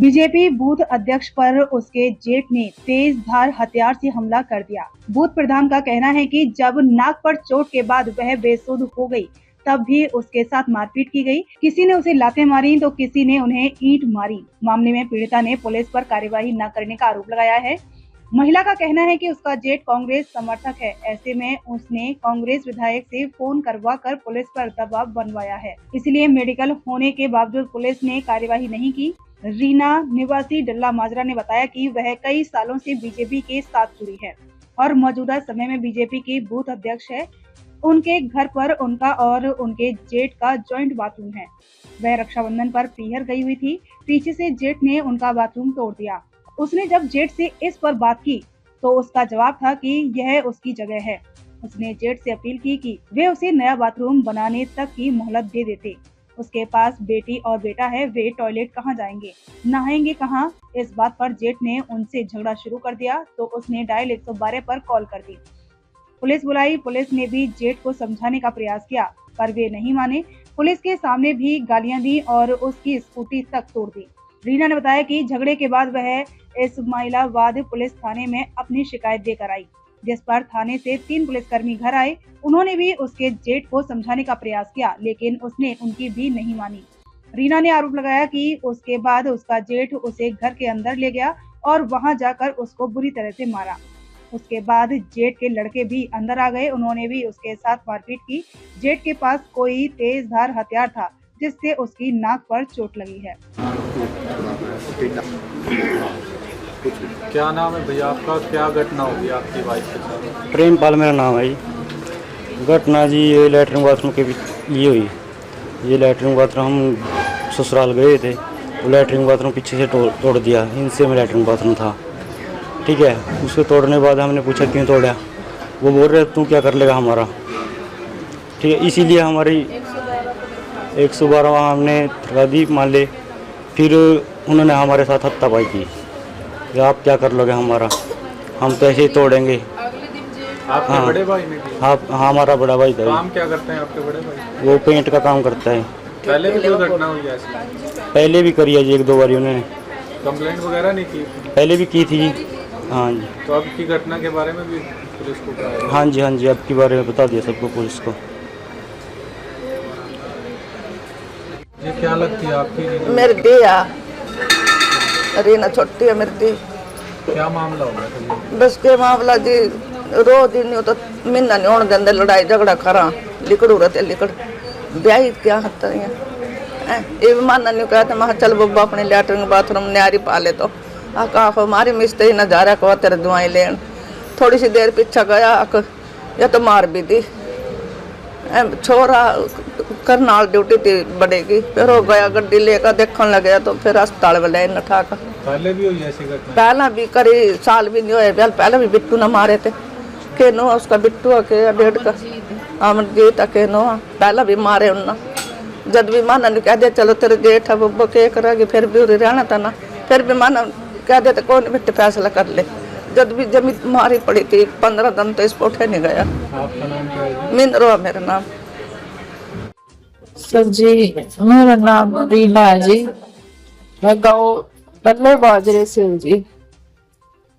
BJP booth अध्यक्ष पर उसके जेठ ने तेज धार हथियार से हमला कर दिया। बूथ प्रधान का कहना है कि जब नाक पर चोट के बाद वह बेसुध हो गई, तब भी उसके साथ मारपीट की गई। किसी ने उसे लातें मारी तो किसी ने उन्हें ईंट मारी। मामले में पीड़िता ने पुलिस पर कार्यवाही न करने का आरोप लगाया है। महिला का कहना है कि उसका जेठ कांग्रेस समर्थक है, ऐसे में उसने कांग्रेस विधायक से फोन करवा कर पुलिस पर दबाव बनवाया है, इसलिए मेडिकल होने के बावजूद पुलिस ने कार्यवाही नहीं की। रीना निवासी डल्ला माजरा ने बताया कि वह कई सालों से बीजेपी के साथ जुड़ी है और मौजूदा समय में बीजेपी की बूथ अध्यक्ष है। उनके घर पर उनका और उनके जेठ का जॉइंट बाथरूम है। वह रक्षाबंधन पर पीहर गई हुई थी। पीछे से जेठ ने उनका बाथरूम तोड़ दिया। उसने जब जेठ से इस पर बात की तो उसका जवाब था कि यह उसकी जगह है। उसने जेठ से अपील की कि वे उसे नया बाथरूम बनाने तक की मोहलत दे देते। उसके पास बेटी और बेटा है, वे टॉयलेट कहाँ जाएंगे, नहाएंगे कहाँ। इस बात पर जेठ ने उनसे झगड़ा शुरू कर दिया तो उसने डायल 112 पर कॉल कर दी। पुलिस बुलाई। पुलिस ने भी जेठ को समझाने का प्रयास किया पर वे नहीं माने। पुलिस के सामने भी गालियां दी और उसकी स्कूटी तक तोड़ दी। रीना ने बताया कि झगड़े के बाद वह इस्माइलाबाद पुलिस थाने में अपनी शिकायत देकर आई, जिस पर थाने से 3 पुलिसकर्मी घर आए। उन्होंने भी उसके जेठ को समझाने का प्रयास किया, लेकिन उसने उनकी भी नहीं मानी। रीना ने आरोप लगाया कि उसके बाद उसका जेठ उसे घर के अंदर ले गया और वहां जाकर उसको बुरी तरह से मारा। उसके बाद जेठ के लड़के भी अंदर आ गए। उन्होंने भी उसके साथ मारपीट की। जेठ के पास कोई तेज धार हथियार था, जिससे उसकी नाक पर चोट लगी है। क्या नाम है भैया आपका? क्या घटना होगी आपकी वाइफ के साथ? प्रेमपाल मेरा नाम है जी। घटना जी ये लैट्रिन बाथरूम के ये हुई। ये लैट्रिन बाथरूम हम ससुराल गए थे, वो लैट्रिन बाथरूम पीछे से तोड़ दिया। इनसे में लैट्रिन बाथरूम था, ठीक है। उसको तोड़ने के बाद हमने पूछा क्यों तोड़ा, वो बोल रहे तू क्या कर लेगा हमारा, ठीक है। इसीलिए हमारी 112 वहाँ हमने थका दी मान ले। फिर उन्होंने हमारे साथ हत्तापाई की कि आप क्या कर लोगे हमारा, हम तो ऐसे ही तोड़ेंगे। आपके बड़े भाई ने किया? हाँ हाँ, हमारा बड़ा भाई था। काम क्या करते हैं आपके बड़े भाई? वो पेंट का काम करता है। पहले भी कोई घटना हुई ऐसी? पहले भी करी है जी 1-2 बार उन्होंने। कंप्लेंट वगैरह नहीं की? पहले भी की थी जी। हाँ जी। तो अब की घटना के बारे में भी पुलिस को बताया? हाँ जी हाँ जी, अब के बारे में बता दिया सबको पुलिस को। ये क्या लगती है आपकी? मेरी दी आ रीना छोटी है मेरी दी। क्या मामला होगा तो? बस के मामला जी रो दिन नहीं तो महीना नहीं होने देंगे, लड़ाई झगड़ा करा लिकड़ू रहते लिकड़ ब्याही क्या हत्ता है। ये भी मानना नहीं कहते। मैं चल बब्बा अपने लैटरिन बाथरूम न्यारी पा ले तो आका हमारी मिस्त्री न जा रहा को तेरे दवाई लेन। थोड़ी सी देर पीछे गया या तो मार भी दी। छोरा करनाल ड्यूटी थी बढ़ेगी, फिर हो गया गड्डी लेकर देखने लगे तो फिर अस्पताल वाले न ठाका। पहले भी हुई ऐसी घटना? पहला भी करी साल भी नहीं हुए, पहले भी बिट्टू न मारे थे के नो उसका बिट्टू के 1.5 का अमरजीत के नो पहला भी मारे उन्ना। जब भी माना ने कह दिया चलो तेरे जेठ है वो के करेगी, फिर भी उरी रहना था ना। फिर भी माना कह दिया तो कौन बिट्टे फैसला कर ले। जब भी जमीन मारी पड़ी थी 15 दिन तो इस उठे नहीं गया। आपका नाम क्या है? मिंद्रो मेरा नाम। सर जी मेरा नाम रीना है जी। मैं गाँव डल्ले बाजरे से हूँ जी।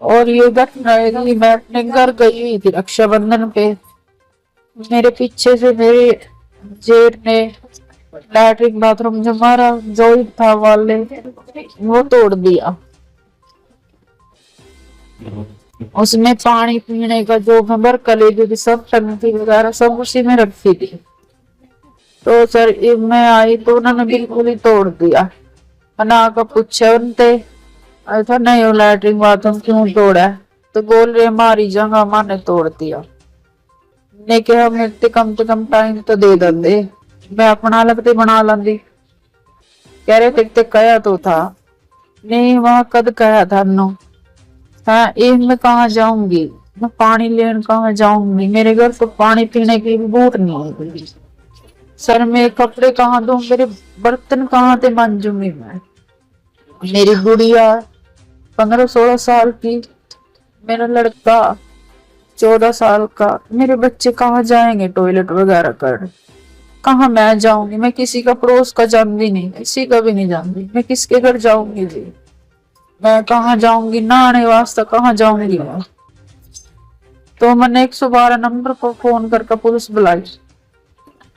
और ये घटना है जी, मैं अपने घर गई हुई थी रक्षाबंधन पे। मेरे पीछे से मेरे जेठ ने लैट्रिन बाथरूम जो हमारा जॉइंट था वाले वो तोड़ दिया। उसमें पानी पीने का जो नंबर कलेजे की सब टंकी वगैरह सब उसी में रखी थी। तो सर मैं आई तो उन्होंने बिल्कुल ही तोड़ दिया। ना का पूछा उनसे ऐसा नहीं हो लैट्रिन बाथरूम क्यों तोड़ा, तो बोल रहे हमारी जगह माने तोड़ दिया। ने कहा मेरे कम से कम टाइम तो दे देंगे, मैं अपना लगते बना लेंदी। कह रहे थे कहा तो था नहीं, वहाँ कद कहा था नो। हाँ मैं कहाँ जाऊंगी, मैं पानी लेने कहाँ जाऊंगी, मेरे घर तो पानी पीने की भी बूट नहीं है। सर मेरे कपड़े कहाँ दूं, मेरे बर्तन कहाँ से मांजूंगी मैं। मेरी गुड़िया 15-16 साल की, मेरा लड़का 14 साल का, मेरे बच्चे कहाँ जाएंगे टॉयलेट वगैरह कर, कहाँ मैं जाऊंगी। मैं किसी का पड़ोस का जानती नहीं, किसी का भी नहीं जानती, मैं किसके घर जाऊंगी जी। मैं कहाँ जाऊंगी, नहाने वास्ते कहाँ जाऊंगी मैं। तो मैंने 112 नंबर पर फोन करके पुलिस बुलाई,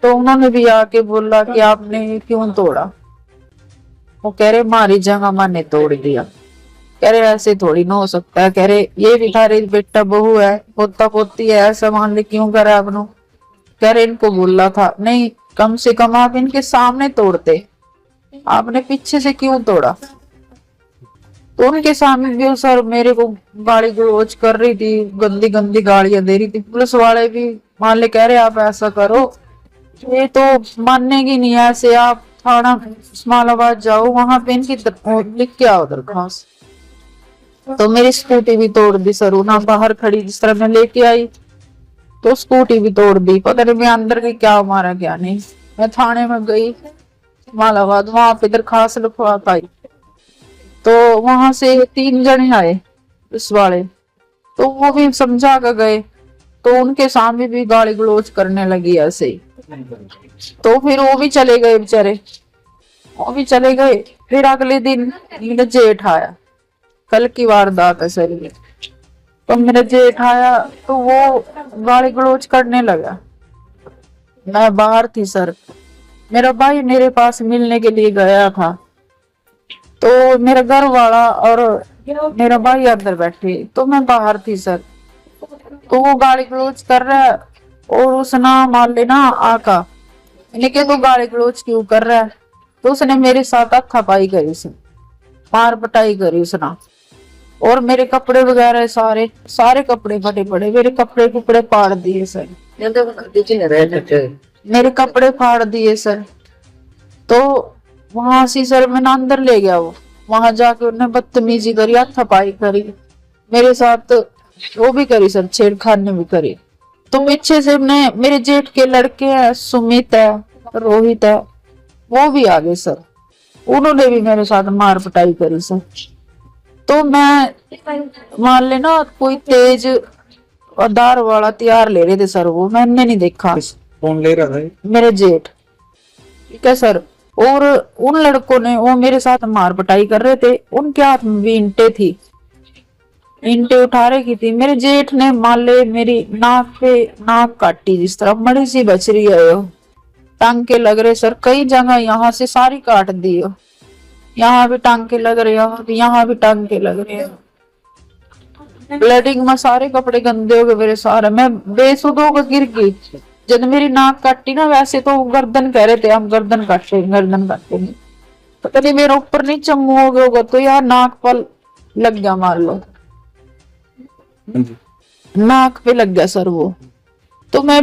तो उन्होंने भी आके बोला कि आपने ये क्यों तोड़ा। वो कह रहे मारी जगह मैंने तोड़ दिया। कह रहे ऐसे थोड़ी ना हो सकता है, कह रहे ये भी थारे बेटा बहू है, पोता पोती है, ऐसा मान ले क्यों करे आपने। कह रहे इनको बोला था नहीं, कम से कम आप इनके सामने तोड़ते, आपने पीछे से क्यों तोड़ा। तो उनके सामने भी सर मेरे को गाली गलौज कर रही थी, गंदी गंदी गालियां दे रही थी। पुलिस वाले भी मान ले कह रहे आप ऐसा करो, ये तो मानेगी नहीं, ऐसे आप थाना उस्मानाबाद जाओ, वहां पे इनकी लिख के आओ दरखास्त। तो मेरी स्कूटी भी तोड़ दी सर, ना बाहर खड़ी जिस तरह मैं लेके आई तो स्कूटी भी तोड़ दी। पता नहीं मैं अंदर की क्या मारा क्या नहीं। मैं थाने में गई उस्मानाबाद, वहां पे दरखास्त लिखवा पाई, तो वहां से 3 जने आए पुलिस वाले, तो वो भी समझा कर गए, तो उनके सामने भी गाली गलौज करने लगी ऐसे ही। तो फिर वो भी चले गए बेचारे, वो भी चले गए। फिर अगले दिन मेरा जेठ आया, कल की वारदात है सर ये। तो मेरा जेठ आया तो वो गाली गलौज करने लगा। मैं बाहर थी सर, मेरा भाई मेरे पास मिलने के लिए गया था, तो मेरा घर वाला और मेरा भाई अंदर बैठे, तो मैं बाहर थी सर। तो वो गाली गलौज कर रहा है, और उसने मान लेना आका मैंने कहा तू गाली गलौज क्यों कर रहा है। तो उसने मेरे साथ हाथापाई करी, मार पटाई करी उसने, और मेरे कपड़े वगैरह सारे कपड़े फटे पड़े, मेरे कपड़े कुपड़े फाड़ दिए सर, मेरे कपड़े फाड़ दिए सर। तो वहां से सर मैंने अंदर ले गया, वो वहां जाके उन्हें बदतमीजी करी, हाथापाई करी मेरे साथ, वो भी करी सर, छेड़खानी भी करी। तो पीछे से मेरे जेठ के लड़के हैं, सुमित है, रोहित है, वो भी आ गए सर, उन्होंने भी मेरे साथ मार पिटाई करी सर। तो मैं मान लेना कोई तेज और दार वाला तैयार ले रहे थे सर, वो मैंने नहीं देखा। कौन ले रहा था? मेरे जेठ, ठीक है सर। और उन लड़कों ने वो मेरे साथ मार पिटाई कर रहे थे, उनके हाथ में भी ईंटें थी, ईंटें उठा रखी थी। मेरे जेठ ने मान ले मेरी नाक पे नाक काटी, जिस तरह मड़ी सी बच रही है, टांके लग रहे सर कई जगह, यहाँ से सारी काट दी, यहाँ भी टांके लग रहे, यहाँ भी टांके लग रहे हैं। ब्लडिंग में सारे कपड़े गंदे हो गए मेरे सारे, मैं बेसुध होकर गिर गई। जब मेरी नाक काटी ना, वैसे तो गर्दन कह रहे थे हम गर्दन काटेंगे, पता नहीं मेरे ऊपर नीचे मुंह हो गया होगा, तो यार नाक पर लग गया, मान लो नाक पे लग गया सर वो। तो मैं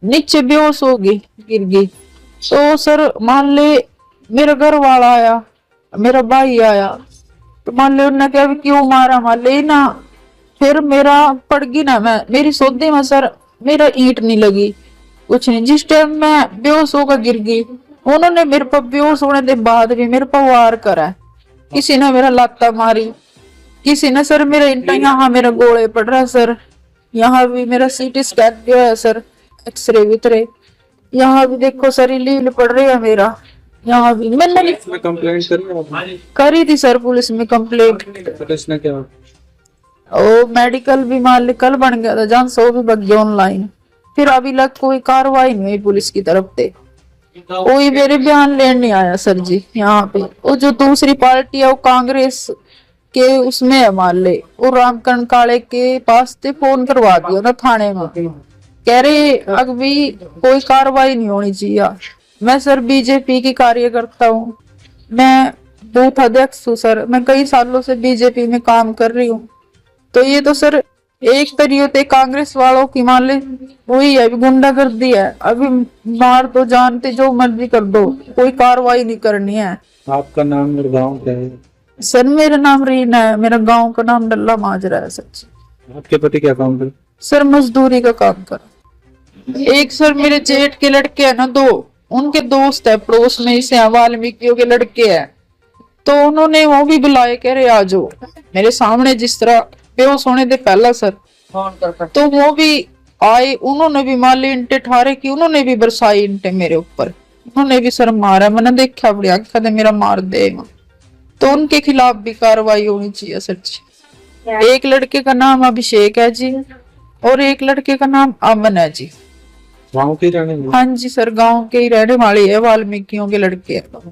नीचे बेहोश हो गई, गिर गई। तो सर मान ले मेरा घर वाला आया, मेरा भाई आया, तो मान ले उन्होंने कहा क्यों मारा, मान ले ना। फिर मेरा पड़ गई ना, मैं मेरी सौदे में सर मेरा ईंट नहीं लगी, कुछ नहीं। जिस टाइम मैं बेहोश होकर गिर गई, उन्होंने मेरे पर बेहोश होने के बाद भी मेरे पर वार करा, किसी ने मेरा लाता मारी, किसी ने सर मेरा यहाँ मेरा गोले पड़ रहा सर, यहाँ भी मेरा सीटी स्कैन भी है सर, एक्सरे वितरे, यहाँ भी देखो सर लील पड़ रही है मेरा, यहाँ भी मैंने कंप्लेंट करी थी सर पुलिस में कंप्लेंट। पुलिस ने क्या? ओ मेडिकल भी मान ली कल बन गया था, जहाँ सो भी बग गया ऑनलाइन। फिर अभी लग कोई कार्रवाई नहीं हुई पुलिस की तरफ से, कोई मेरे बयान लेने नहीं आया सर जी यहाँ पे। वो जो दूसरी पार्टी है वो कांग्रेस के उसमें है मान ले, वो रामकरण काले के पास से फोन करवा दिया ना थाने में, कह रहे अभी कोई कार्रवाई नहीं होनी चाहिए। मैं सर बीजेपी की कार्यकर्ता हूँ, मैं बूथ अध्यक्ष हूँ सर, मैं कई सालों से बीजेपी में काम कर रही हूँ। तो ये तो सर एक तरीके कांग्रेस वालों की मान ले वही है, अभी गुंडागर्दी है, अभी मार दो जानते जो मर्जी कर दो, कोई कार्रवाई नहीं करनी है। आपका नाम और गाँव क्या है? सर मेरा नाम रीना है, मेरा गांव का नाम डल्ला माजरा है सर। आपके पति क्या काम करते? सर मजदूरी का काम कर। एक सर मेरे जेठ के लड़के है ना, 2 उनके दोस्त है पड़ोस में, इसे वाल्मीकियों के लड़के हैं, तो उन्होंने वो भी बुलाए, कह रहे आ जाओ मेरे सामने, जिस तरह बेहोश होने से पहला सर। तो वो भी आए, उन्होंने भी माली ईंटे ठारे की, उन्होंने भी बरसाई ईंटे मेरे ऊपर, उन्होंने भी सर मारा, मैंने देखा बड़ी आंखा दे मेरा मार दे। तो उनके खिलाफ भी कार्रवाई होनी चाहिए सर जी। एक लड़के का नाम अभिषेक है जी और एक लड़के का नाम अमन है जी। गाँव के रहने वाले? हाँ जी सर, गांव के ही रहने वाले है, वाल्मीकियों के लड़के हैं।